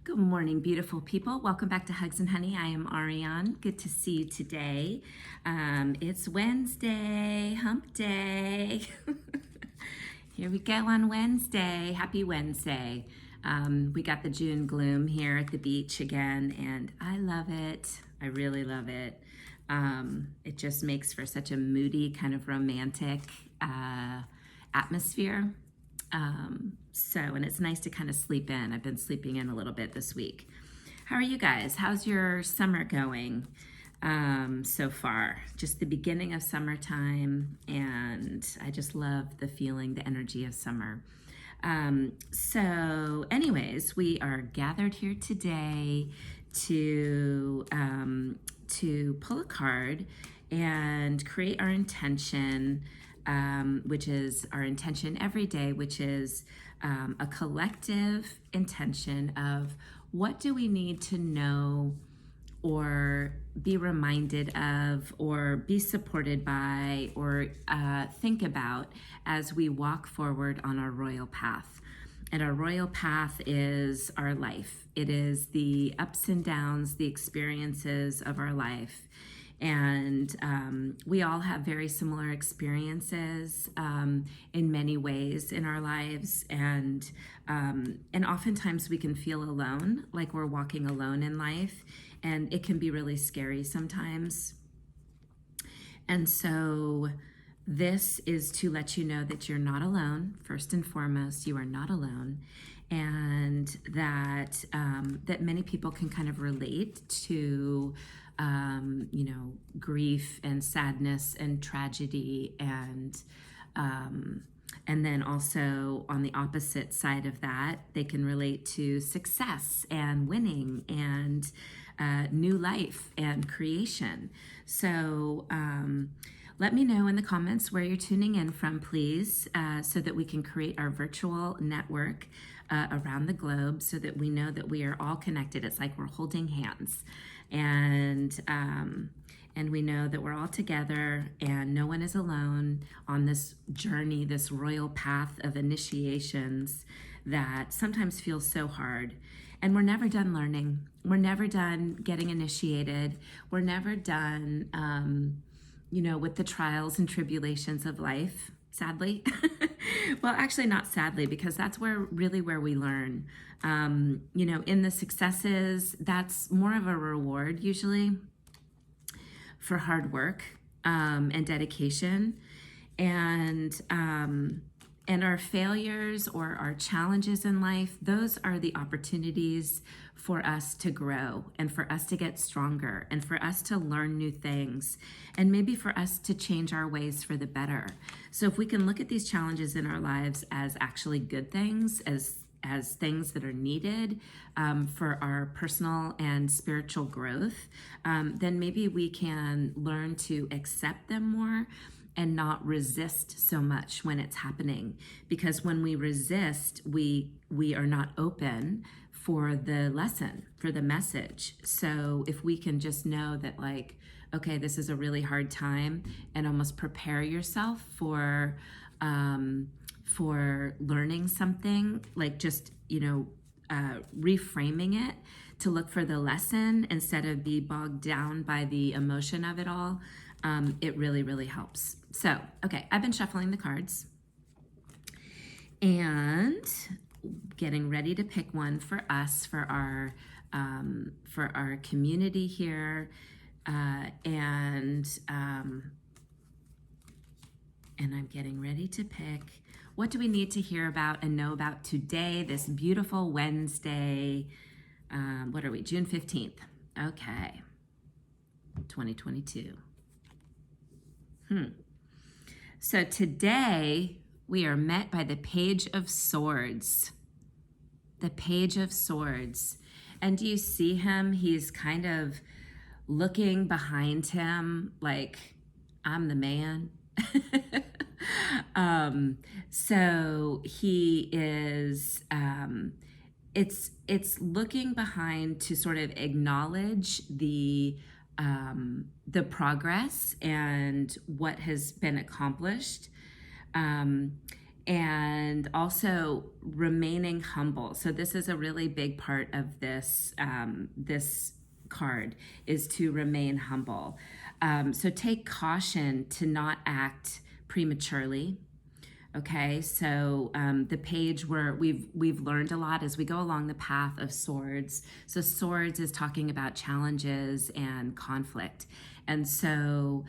Good morning, beautiful people. Welcome back to Hugs and Honey. I am Ariane. Good to see you today. It's Wednesday, hump day. Here we go on Wednesday. Happy Wednesday. We got the June gloom here at the beach again, and I love it. I really love it. It just makes for such a moody, kind of romantic atmosphere. And it's nice to kind of sleep in. I've been sleeping in a little bit this week. How are you guys? How's your summer going so far? Just the beginning of summertime, and I just love the feeling, the energy of summer. Anyways, we are gathered here today to pull a card and create our intention, which is our intention every day, which is a collective intention of what do we need to know or be reminded of or be supported by or think about as we walk forward on our royal path. And our royal path is our life. It is the ups and downs, the experiences of our life. And we all have very similar experiences in many ways in our lives, and oftentimes we can feel alone, like we're walking alone in life, and it can be really scary sometimes. And so this is to let you know that you're not alone. First and foremost, you are not alone, and that that many people can kind of relate to grief and sadness and tragedy, and then also on the opposite side of that, they can relate to success and winning and new life and creation. So let me know in the comments where you're tuning in from, please, so that we can create our virtual network around the globe so that we know that we are all connected. It's like we're holding hands, and we know that we're all together and no one is alone on this journey, this royal path of initiations that sometimes feels so hard. And we're never done learning. We're never done getting initiated. We're never done with the trials and tribulations of life, sadly. Well, actually not sadly, because that's where we learn. In the successes, that's more of a reward usually for hard work and dedication. And our failures or our challenges in life, those are the opportunities for us to grow and for us to get stronger and for us to learn new things and maybe for us to change our ways for the better. So if we can look at these challenges in our lives as actually good things, as things that are needed for our personal and spiritual growth, then maybe we can learn to accept them more and not resist so much when it's happening. Because when we resist, we are not open for the lesson, for the message. So if we can just know that, like, okay, this is a really hard time, and almost prepare yourself for learning something, like just, reframing it to look for the lesson instead of be bogged down by the emotion of it all, it really, really helps. So, okay, I've been shuffling the cards and getting ready to pick one for us, for our community here, and I'm getting ready to pick. What do we need to hear about and know about today, this beautiful Wednesday? What are we, June 15th? Okay, 2022. So today we are met by the Page of Swords. The Page of Swords. And do you see him? He's kind of looking behind him like, I'm the man. So he is, it's looking behind to sort of acknowledge the progress and what has been accomplished. and also remaining humble. So this is a really big part of this card, is to remain humble. So take caution to not act prematurely. Okay, so the page where we've learned a lot as we go along the path of swords. So swords is talking about challenges and conflict, and so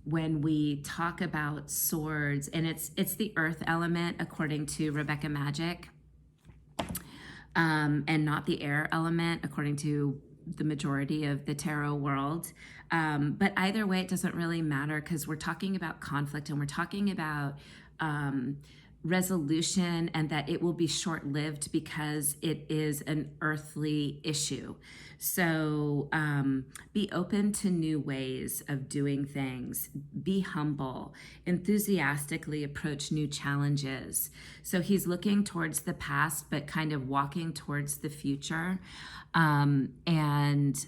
when we talk about swords, and it's the earth element according to Rebecca Magic, and not the air element according to the majority of the tarot world. But either way, it doesn't really matter, because we're talking about conflict, and we're talking about resolution, and that it will be short-lived because it is an earthly issue. So be open to new ways of doing things. Be humble. Enthusiastically approach new challenges. So he's looking towards the past, but kind of walking towards the future. And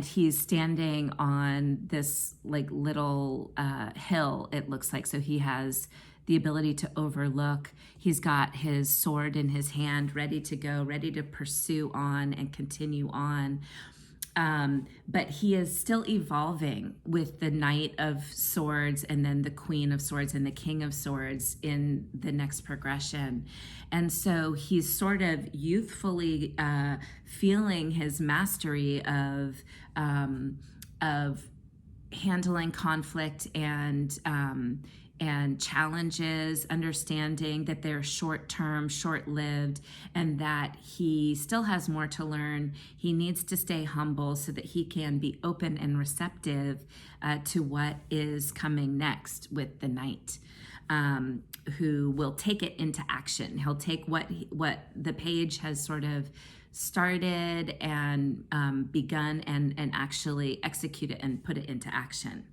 he's standing on this like little hill, it looks like. So he has the ability to overlook. He's got his sword in his hand, ready to go, ready to pursue on and continue on. But he is still evolving with the Knight of Swords, and then the Queen of Swords, and the King of Swords in the next progression. And so he's sort of youthfully feeling his mastery of handling conflict and challenges, understanding that they're short-term, short-lived, and that he still has more to learn. He needs to stay humble so that he can be open and receptive to what is coming next with the Knight, who will take it into action. He'll take what the page has sort of started and begun, and actually execute it and put it into action.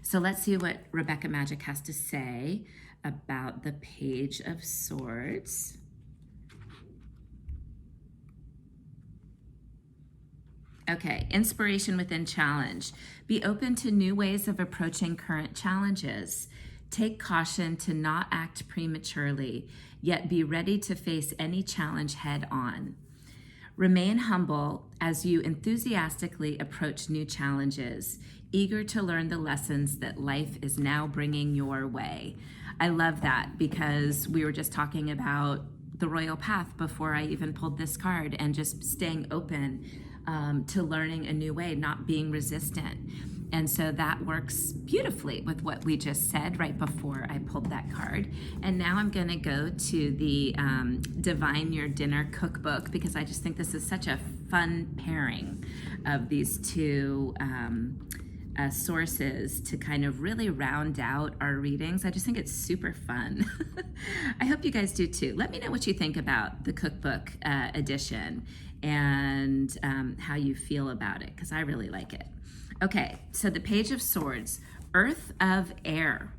So let's see what Rebecca Magic has to say about the Page of Swords. Okay, inspiration within challenge. Be open to new ways of approaching current challenges. Take caution to not act prematurely, yet be ready to face any challenge head on. Remain humble as you enthusiastically approach new challenges, eager to learn the lessons that life is now bringing your way. I love that, because we were just talking about the Royal Path before I even pulled this card, and just staying open to learning a new way, not being resistant. And so that works beautifully with what we just said right before I pulled that card. And now I'm going to go to the Divine Your Dinner cookbook, because I just think this is such a fun pairing of these two sources to kind of really round out our readings. I just think it's super fun. I hope you guys do too. Let me know what you think about the cookbook edition, and how you feel about it, because I really like it. Okay, so the Page of Swords, Earth of Air,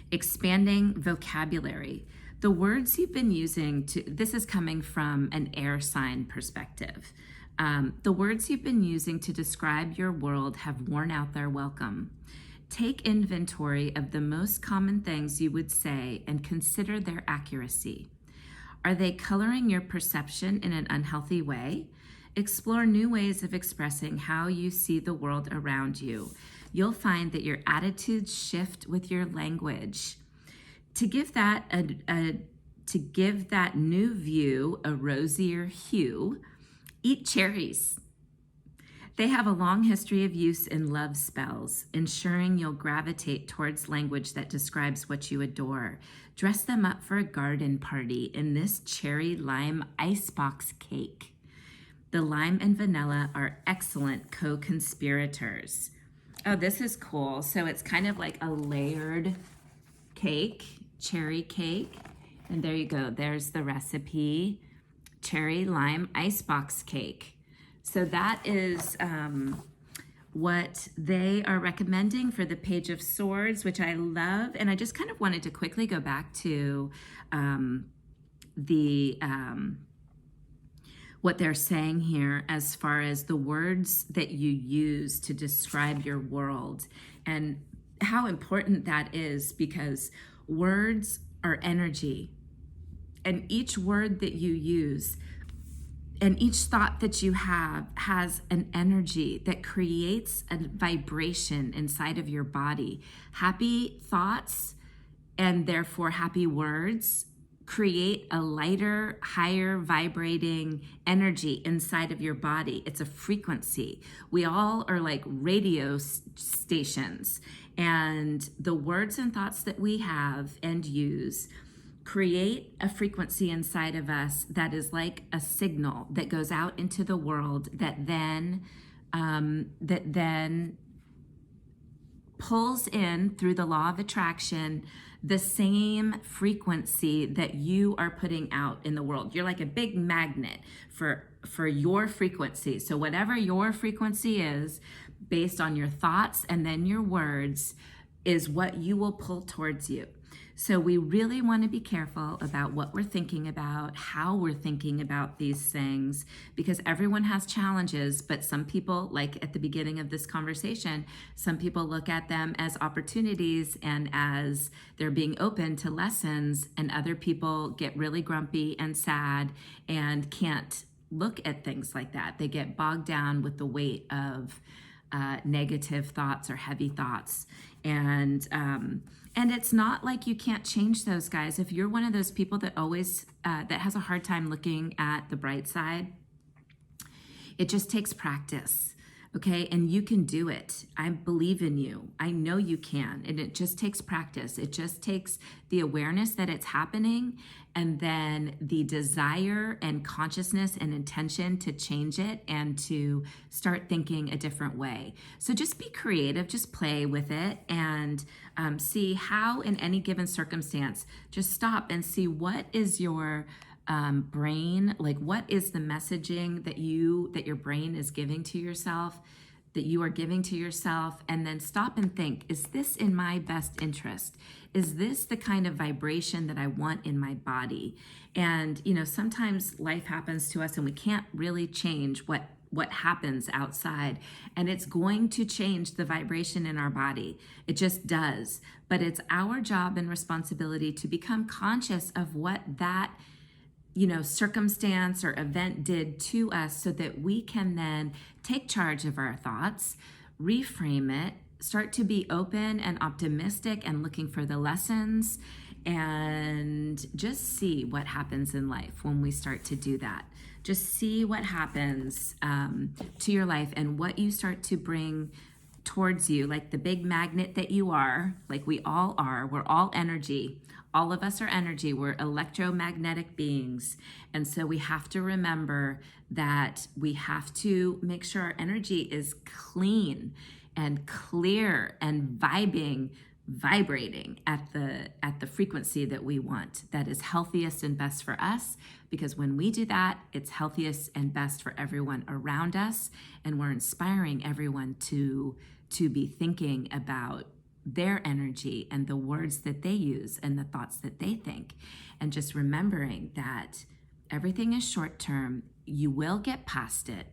expanding vocabulary. The words you've been using this is coming from an air sign perspective. The words you've been using to describe your world have worn out their welcome. Take inventory of the most common things you would say and consider their accuracy. Are they coloring your perception in an unhealthy way? Explore new ways of expressing how you see the world around you. You'll find that your attitudes shift with your language. To give that new view a rosier hue, eat cherries. They have a long history of use in love spells, ensuring you'll gravitate towards language that describes what you adore. Dress them up for a garden party in this cherry lime icebox cake. The lime and vanilla are excellent co-conspirators. Oh, this is cool. So it's kind of like a layered cake, cherry cake. And there you go. There's the recipe, cherry lime icebox cake. So that is what they are recommending for the Page of Swords, which I love. And I just kind of wanted to quickly go back to what they're saying here as far as the words that you use to describe your world. And how important that is, because words are energy, and each word that you use and each thought that you have has an energy that creates a vibration inside of your body. Happy thoughts, and therefore happy words, create a lighter, higher vibrating energy inside of your body. It's a frequency. We all are like radio stations, and the words and thoughts that we have and use create a frequency inside of us that is like a signal that goes out into the world, that then pulls in through the law of attraction the same frequency that you are putting out in the world. You're like a big magnet for your frequency. So whatever your frequency is, based on your thoughts and then your words, is what you will pull towards you. So we really want to be careful about what we're thinking about, how we're thinking about these things, because everyone has challenges, but some people, like at the beginning of this conversation, some people look at them as opportunities and as they're being open to lessons, and other people get really grumpy and sad and can't look at things like that. They get bogged down with the weight of negative thoughts or heavy thoughts. And it's not like you can't change those, guys. If you're one of those people that always, that has a hard time looking at the bright side, it just takes practice, okay? And you can do it. I believe in you. I know you can. And it just takes practice. It just takes the awareness that it's happening, and then the desire and consciousness and intention to change it and to start thinking a different way. So just be creative, just play with it, and see how in any given circumstance, just stop and see what is your brain, like what is the messaging that your brain is giving to yourself, that you are giving to yourself, and then stop and think, is this in my best interest? Is this the kind of vibration that I want in my body? And sometimes life happens to us and we can't really change what happens outside, and it's going to change the vibration in our body. It just does. But it's our job and responsibility to become conscious of what that circumstance or event did to us, so that we can then take charge of our thoughts, reframe it, start to be open and optimistic and looking for the lessons, and just see what happens in life when we start to do that. Just see what happens to your life and what you start to bring towards you, like the big magnet that you are, like we all are. We're all energy. All of us are energy. We're electromagnetic beings. And so we have to remember that we have to make sure our energy is clean and clear and vibrating at the frequency that we want, that is healthiest and best for us. Because when we do that, it's healthiest and best for everyone around us, and we're inspiring everyone to be thinking about their energy and the words that they use and the thoughts that they think, and just remembering that everything is short term. You will get past it.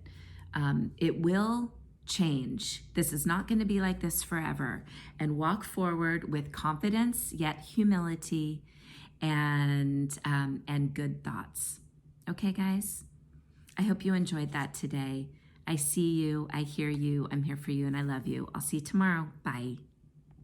It will change. This is not going to be like this forever. And walk forward with confidence, yet humility, and good thoughts. Okay, guys? I hope you enjoyed that today. I see you, I hear you, I'm here for you, and I love you. I'll see you tomorrow. Bye.